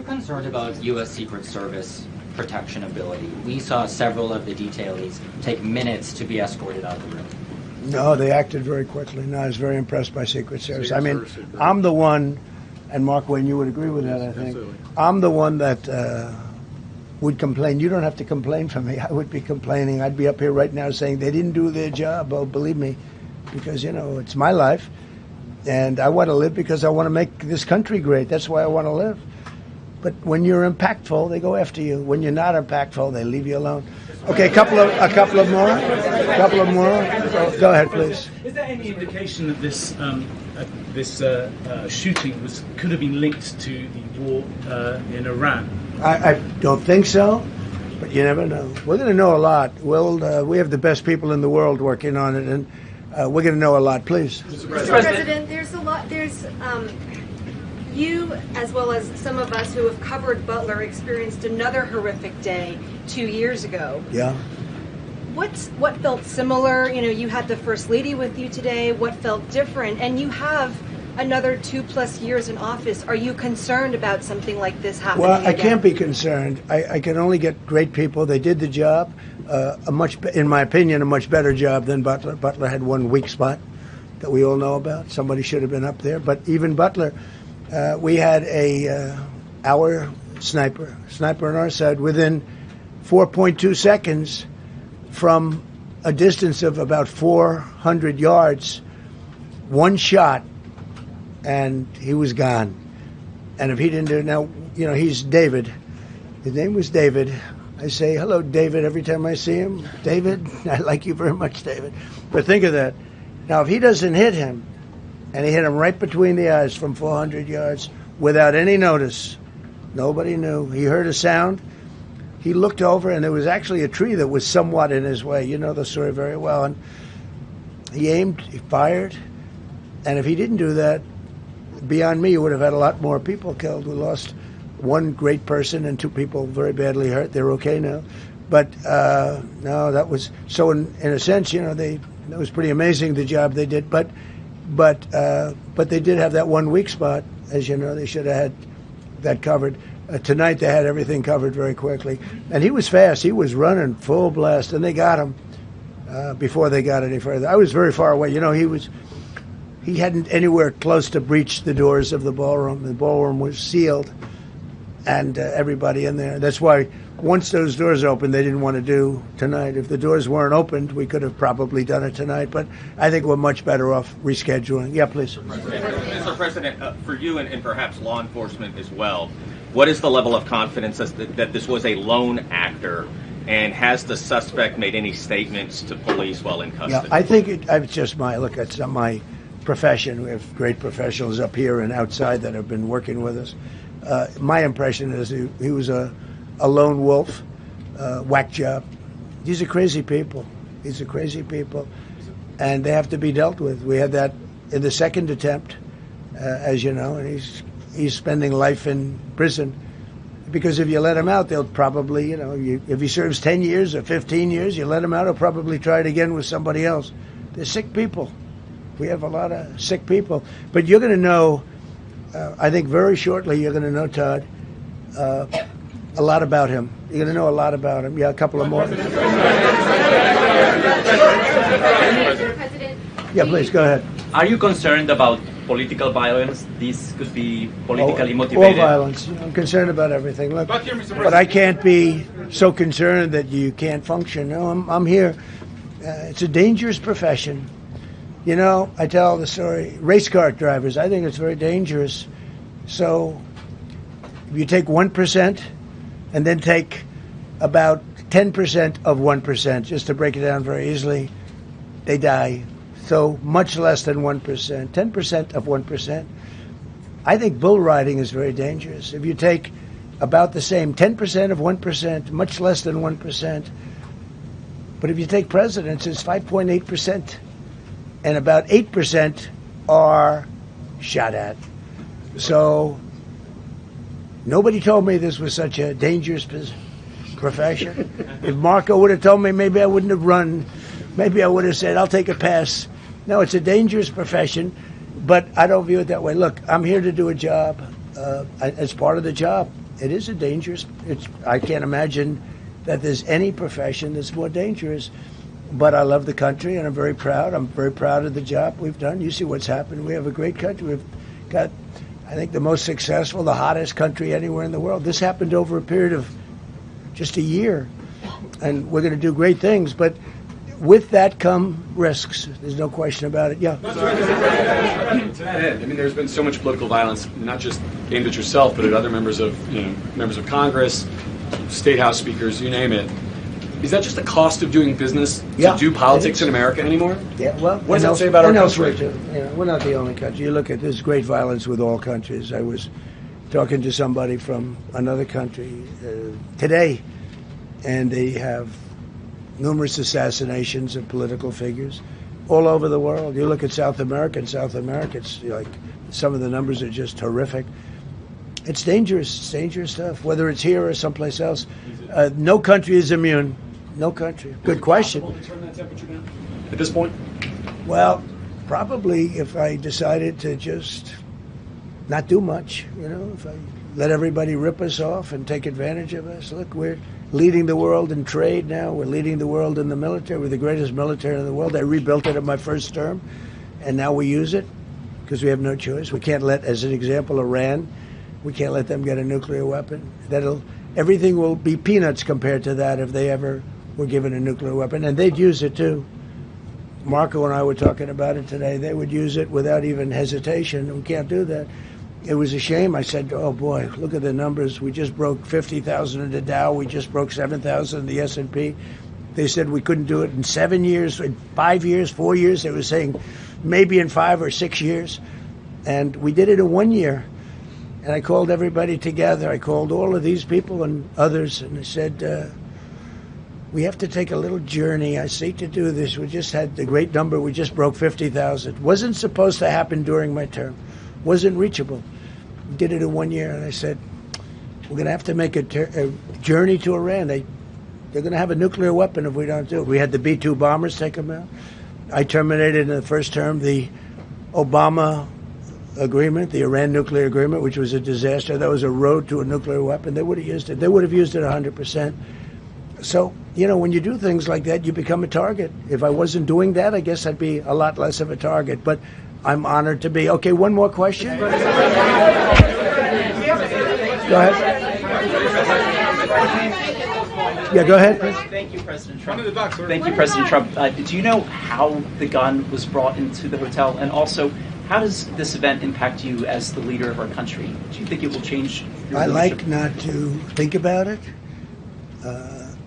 concerned about U.S. Secret Service protection ability? We saw several of the detailees take minutes to be escorted out of the room. No, they acted very quickly. No, I was very impressed by Secret Service. I mean, I'm the one, and Mark Wayne, you would agree with that, I think. Absolutely. I'm the one that would complain. You don't have to complain for me. I would be complaining. I'd be up here right now saying they didn't do their job. Oh, believe me, because, you know, it's my life, and I want to live because I want to make this country great. That's why I want to live. But when you're impactful, they go after you. When you're not impactful, they leave you alone. Okay, a couple of more. Go ahead, please. Is there any indication that this shooting could have been linked to the war in Iran? I don't think so, but you never know. We're going to know a lot. We have the best people in the world working on it, and we're going to know a lot. Please. Mr. President, there's a lot. You, as well as some of us who have covered Butler, experienced another horrific day 2 years ago. Yeah. What felt similar? You know, you had the First Lady with you today. What felt different? And you have another 2+ years in office. Are you concerned about something like this happening Well, I again? can't be concerned. I can only get great people. They did the job, in my opinion, a much better job than Butler. Butler had one weak spot that we all know about. Somebody should have been up there. But even Butler, we had our sniper on our side within 4.2 seconds from a distance of about 400 yards, one shot, and he was gone. And if he didn't do it, now, you know, he's David. His name was David. I say, hello, David, every time I see him. David, I like you very much, David. But think of that. Now, if he doesn't hit him, and he hit him right between the eyes from 400 yards without any notice, nobody knew. He heard a sound. He looked over, and there was actually a tree that was somewhat in his way. You know the story very well. And he aimed, he fired, and if he didn't do that, beyond me, you would have had a lot more people killed. We lost one great person and 2 people very badly hurt. They're okay now. But no, that was so. In a sense, you know, it was pretty amazing the job they did. But they did have that one weak spot, as you know. They should have had that covered. Tonight they had everything covered very quickly, and he was fast. He was running full blast, and they got him before they got any further. I was very far away. You know, he hadn't anywhere close to breach the doors of the ballroom. The ballroom was sealed, and everybody in there. That's why once those doors opened, they didn't want to do tonight. If the doors weren't opened, we could have probably done it tonight. But I think we're much better off rescheduling. Yeah, please. Mr. President, for you and perhaps law enforcement as well, what is the level of confidence that this was a lone actor, and has the suspect made any statements to police while in custody? Yeah, I think it's just it's not my profession. We have great professionals up here and outside that have been working with us. My impression is he was a lone wolf, whack job. These are crazy people. And they have to be dealt with. We had that in the second attempt, as you know, and he's spending life in prison. Because if you let him out, they'll probably, you know, if he serves 10 years or 15 years, you let him out, he'll probably try it again with somebody else. They're sick people. We have a lot of sick people. But you're going to know, I think very shortly, you're going to know, Todd, a lot about him. You're going to know a lot about him. Yeah, a couple of more. Yeah, please, go ahead. Are you concerned about political violence? This could be politically motivated. All violence. I'm concerned about everything. Look, but I can't be so concerned that you can't function. No, I'm here. It's a dangerous profession. You know, I tell the story. Race car drivers, I think it's very dangerous. So if you take 1% and then take about 10% of 1%, just to break it down very easily, they die. So much less than 1%, 10% of 1%. I think bull riding is very dangerous. If you take about the same, 10% of 1%, much less than 1%. But if you take presidents, it's 5.8%. And about 8% are shot at. So nobody told me this was such a dangerous profession. If Marco would have told me, maybe I wouldn't have run. Maybe I would have said, I'll take a pass. No, it's a dangerous profession, but I don't view it that way. Look, I'm here to do a job. As part of the job, it is a dangerous. I can't imagine that there's any profession that's more dangerous. But I love the country, and I'm very proud. I'm very proud of the job we've done. You see what's happened. We have a great country. We've got, I think, the most successful, the hottest country anywhere in the world. This happened over a period of just a year, and we're going to do great things. But with that come risks. There's no question about it. Yeah. To that end, I mean, there's been so much political violence, not just aimed at yourself, but at other members of Congress, state house speakers, you name it. Is that just the cost of doing business to do politics in America anymore? Yeah, well, what does that say about our country? Too. We're not the only country. You look at there's great violence with all countries. I was talking to somebody from another country today, and they have numerous assassinations of political figures all over the world. You look at South America, it's like some of the numbers are just horrific. It's dangerous. It's dangerous stuff, whether it's here or someplace else. No country is immune. No country. Good question. Is it possible to turn that temperature down at this point? Well, probably if I decided to just not do much, if I let everybody rip us off and take advantage of us. Look, we're leading the world in trade now. We're leading the world in the military. We're the greatest military in the world. I rebuilt it in my first term, and now we use it because we have no choice. We can't let, as an example, Iran, we can't let them get a nuclear weapon. Everything will be peanuts compared to that if they ever were given a nuclear weapon, and they'd use it too. Marco and I were talking about it today. They would use it without even hesitation. We can't do that. It was a shame. I said, oh boy, look at the numbers. We just broke 50,000 in the Dow. We just broke 7,000 in the S&P. They said we couldn't do it in 7 years, in 5 years, 4 years. They were saying maybe in 5 or 6 years. And we did it in 1 year. And I called everybody together. I called all of these people and others, and I said, we have to take a little journey. I see to do this. We just had the great number. We just broke 50,000. Wasn't supposed to happen during my term. Wasn't reachable. We did it in 1 year, and I said, we're going to have to make a journey to Iran. They're going to have a nuclear weapon if we don't do it. We had the B-2 bombers take them out. I terminated in the first term the Obama agreement, the Iran nuclear agreement, which was a disaster. That was a road to a nuclear weapon. They would have used it. They would have used it 100%. So, when you do things like that, you become a target. If I wasn't doing that, I guess I'd be a lot less of a target. But I'm honored to be. Okay, one more question. Go ahead. Yeah, go ahead. Thank you, President Trump. Thank you, President Trump. Do you know how the gun was brought into the hotel? And also, how does this event impact you as the leader of our country? Do you think it will change your I leadership? like not to think about it.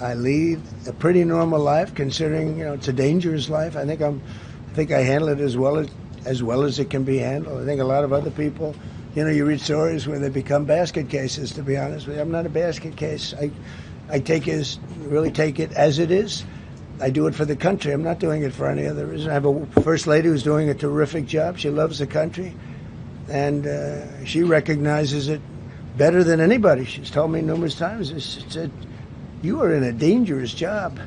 I lead a pretty normal life, considering it's a dangerous life. I think I handle it as well as it can be handled. I think a lot of other people, you read stories where they become basket cases. To be honest with you, I'm not a basket case. I really take it as it is. I do it for the country. I'm not doing it for any other reason. I have a first lady who's doing a terrific job. She loves the country, and she recognizes it better than anybody. She's told me numerous times. She said, you are in a dangerous job.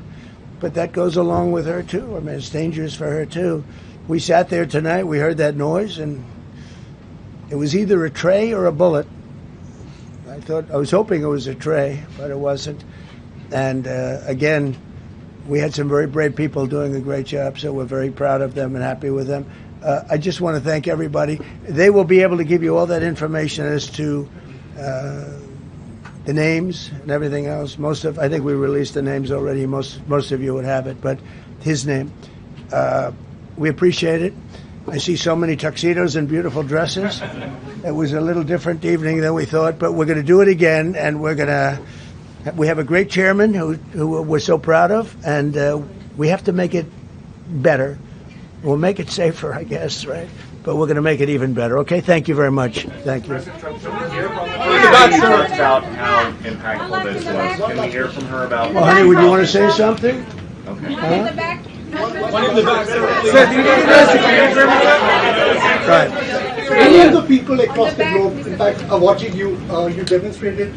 But that goes along with her, too. I mean, it's dangerous for her, too. We sat there tonight. We heard that noise, and it was either a tray or a bullet. I was hoping it was a tray, but it wasn't. And, again, we had some very brave people doing a great job, so we're very proud of them and happy with them. I just want to thank everybody. They will be able to give you all that information as to the names and everything else. I think we released the names already. Most of you would have it, but his name. We appreciate it. I see so many tuxedos and beautiful dresses. It was a little different evening than we thought, but we're going to do it again, and we have a great chairman who we're so proud of, and we have to make it better. We'll make it safer, I guess, right? But we're going to make it even better. Okay, thank you very much. Thank you. President Trump, can we hear from her about how impactful this was? Can we hear from her about... Well, honey, would you want to say something? Okay. One in the back, sir. Right. Millions of people across the globe, in fact, are watching you. You demonstrated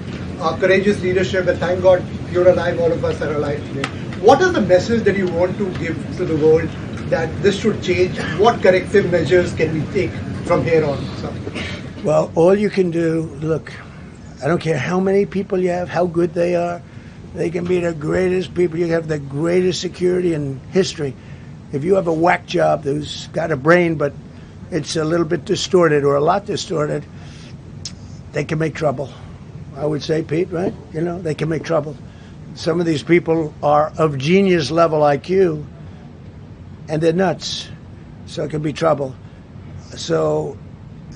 courageous leadership, and thank God you're alive. All of us are alive today. What is the message that you want to give to the world that this should change? What corrective measures can we take from here on? So. Well, all you can do, look, I don't care how many people you have, how good they are. They can be the greatest people. You have the greatest security in history. If you have a whack job who's got a brain, but it's a little bit distorted or a lot distorted, they can make trouble. I would say, Pete, right? You know, they can make trouble. Some of these people are of genius level IQ, and they're nuts. So it can be trouble. So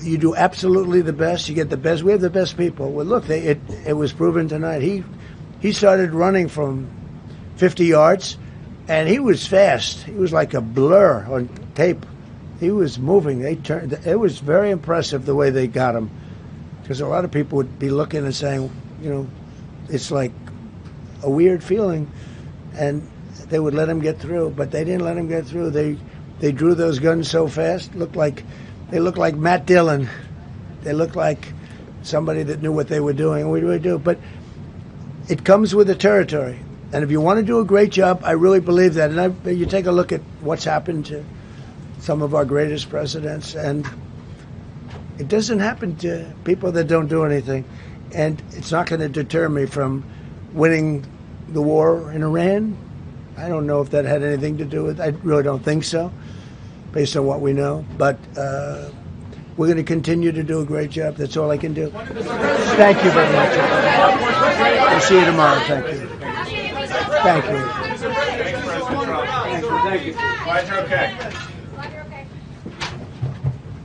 you do absolutely the best. You get the best. We have the best people. Well, look, it was proven tonight. He started running from 50 yards, and he was fast. He was like a blur on tape. He was moving. It was very impressive the way they got him. Because a lot of people would be looking and saying, you know, it's like a weird feeling, and they would let him get through, but they didn't let him get through. They drew those guns so fast. They looked like Matt Dillon. They looked like somebody that knew what they were doing. We really do, but it comes with the territory. And if you want to do a great job, I really believe that. And you take a look at what's happened to some of our greatest presidents, and it doesn't happen to people that don't do anything. And it's not going to deter me from winning the war in Iran. I don't know if that had anything to do with it. I really don't think so, based on what we know. But we're going to continue to do a great job. That's all I can do. Thank you very much. We'll see you tomorrow. Thank you. Thank you. Thank you. Glad you're okay.